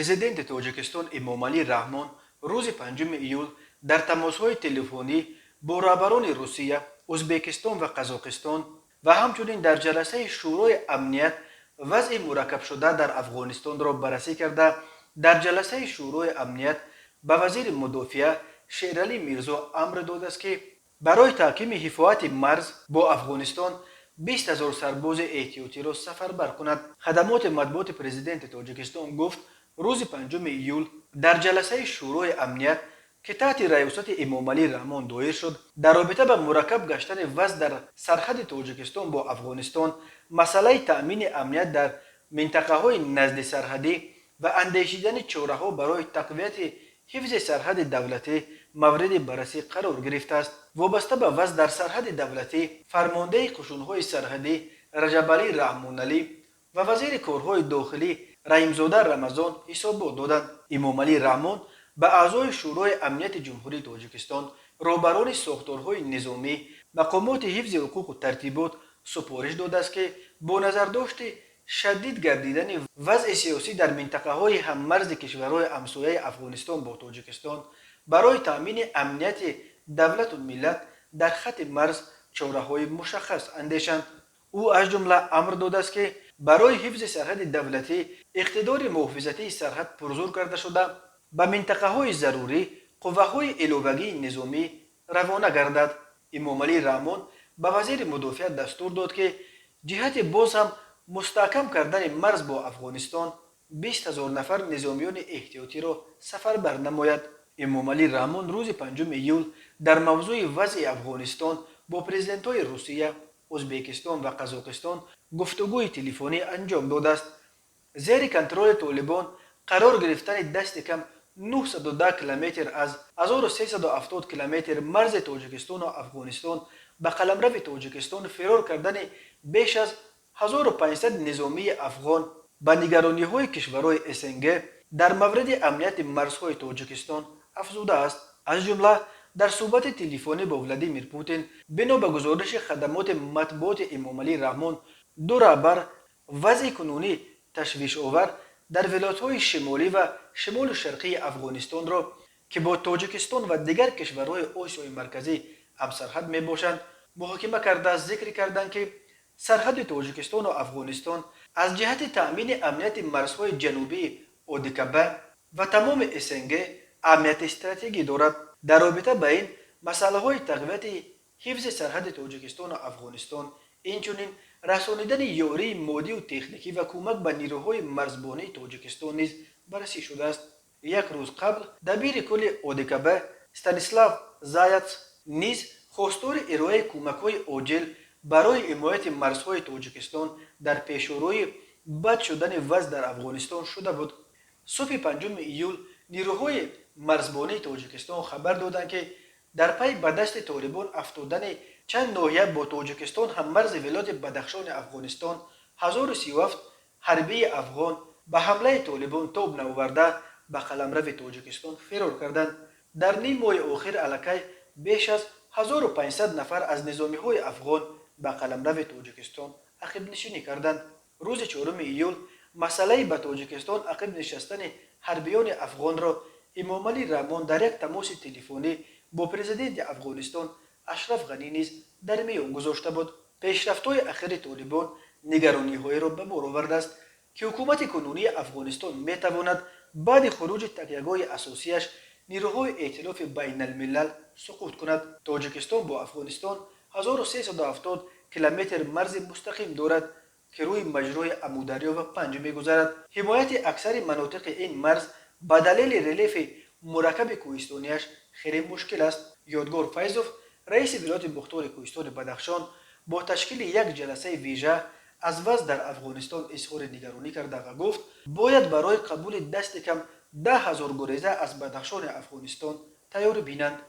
پرزیدنت تاجیکستان امامعلی رحمان روز 5 ایول در تماس‌های تلفنی با رهبران روسیه، ازبکستان و قزاقستان و همچنین در جلسه شورای امنیت وضع مرکب شده در افغانستان را بررسی کرده. در جلسه شورای امنیت به وزیر مدافع شیرعلی میرزا امر داده است که برای تحکیم حفاظت مرز با افغانستان 20,000 سرباز احتیاطی را سفربر کند. خدمات مطبوعات پرزیدنت تاجیکستان گفت روز 5 ایول در جلسه شورای امنیت که تحت ریاست امامعلی رحمان دایر شد، در رابطه به مرکب گشتن وضع در سرحد تاجیکستان با افغانستان، مسئله تأمین امنیت در منطقه های نزد سرحدی و اندیشیدن چاره‌ها برای تقویت حفظ سرحد دولتی مورد بررسی قرار گرفته است. وابسته به وضع در سرحد دولتی، فرمانده قشون‌های سرحدی رجبعلی رحمانعلی و وزیر کارهای داخلی رحیمزاده رمضان حسابات دادند. امامعلی رحمان به اعضای شورای امنیت جمهوری تاجیکستان، رهبران ساختارهای نظامی، مقامات حفظ حقوق و ترتیبات سپارش داده است که با نظرداشت شدید گردیدن وضع سیاسی در منطقه های هممرز کشورهای همسایه افغانستان با تاجیکستان برای تأمین امنیت دولت و ملت در خط مرز چاره‌های مشخص اندیشند. او از جمله امر داده است که برای حفظ سرحد دولتی اقتدار محافظتی سرحد پرزور کرده شده به منطقه های ضروری قوه‌های علاوگی نظامی روانه گردد. امامعلی رحمان به وزیر مدافع دستور داد که جهت باز هم مستحکم کردن مرز با افغانستان 20,000 نفر نظامیان احتیاطی را سفربر نماید. امامعلی رحمان روز 5 ایول در موضوع وضع افغانستان با پرزیدنت‌های روسیه، ازبکستان و قزاقستان گفتگوی تلفنی انجام داده است. زیر کنترل طالبان قرار گرفتن دست کم 910 کیلومتر از 1370 کیلومتر مرز تاجیکستان و افغانستان به قلمرو تاجیکستان فرار کردن بیش از 1500 نظامی افغان به نگرانی‌های کشورهای اسنگ در مورد امنیت مرزهای تاجیکستان افزوده است. از جمله در صحبت تلفنی با ولادیمیر پوتین بنا به گزارش خدمات مطبوعات امامعلی رحمان، دو رهبر وضع کنونی تشویش آور در ولایت‌های شمالی و شمال شرقی افغانستان را که با تاجیکستان و دیگر کشورهای آسیای مرکزی همسرحد میباشند محاکمه کرده. ذکر کردند که سرحد تاجیکستان و افغانستان از جهت تأمین امنیت مرزهای جنوبی اودیکبه و تمام اسنگ اهمیت استراتژیکی دارد. در رابطه با این مسئله های تقویت حفظ سرحد تاجیکستان و افغانستان، اینچنین رسانیدن یاری مادی و تکنیکی و کمک به نیروهای مرزبانی تاجیکستان نیز بررسی شده است. یک روز قبل دبیر کل اودیکبه استانیسلاو زایت نیز خواستار ارائه کمک‌های عاجل برای حمایت مرزهای تاجیکستان در پیشروی بد شدن وضع در افغانستان شده بود. صبح 5 ایول نیروهای مرزبانی تاجیکستان خبر دادند که در پی به دست طالبان افتادن چند ناحیه با تاجیکستان هم مرز ولایت بدخشان افغانستان 1037 حربی افغان به حمله طالبان تاب نآورده به قلمرو تاجیکستان فرار کردند. در نیم ماه آخر الکی بیش از 1500 نفر از نظامی‌های افغان به قلمرو تاجیکستان عقب نشینی کردند. روز 4 ایول مسئله به تاجیکستان عقب نشستن حربیان افغان را امامعلی رحمان در یک تماس تلفنی با پرزیدنت افغانستان اشرف غنی نیز در میان گذاشته بود. پیشرفت‌های اخیر طالبان نگرانی‌های را به بار آورده است که حکومت کنونی افغانستان میتواند بعد خروج تکیه‌گاه اساسیش نیروهای ائتلاف بین الملل سقوط کند. تاجیکستان با افغانستان 1370 کیلومتر مرز مستقیم دارد که روی مجرای امودریا و پنج میگذرد. حمایت اکثر مناطق این مرز به دلیل ریلیف مرکب کوهستانیش خیلی مشکل است. یادگار فیضوف رئیس ولایت مختار کوهستان بدخشان با تشکیل یک جلسه ویژه از وضع در افغانستان اظهار نگرانی کرده و گفت باید برای قبول دست کم 10,000 گریزه از بدخشان افغانستان تیاری بینند.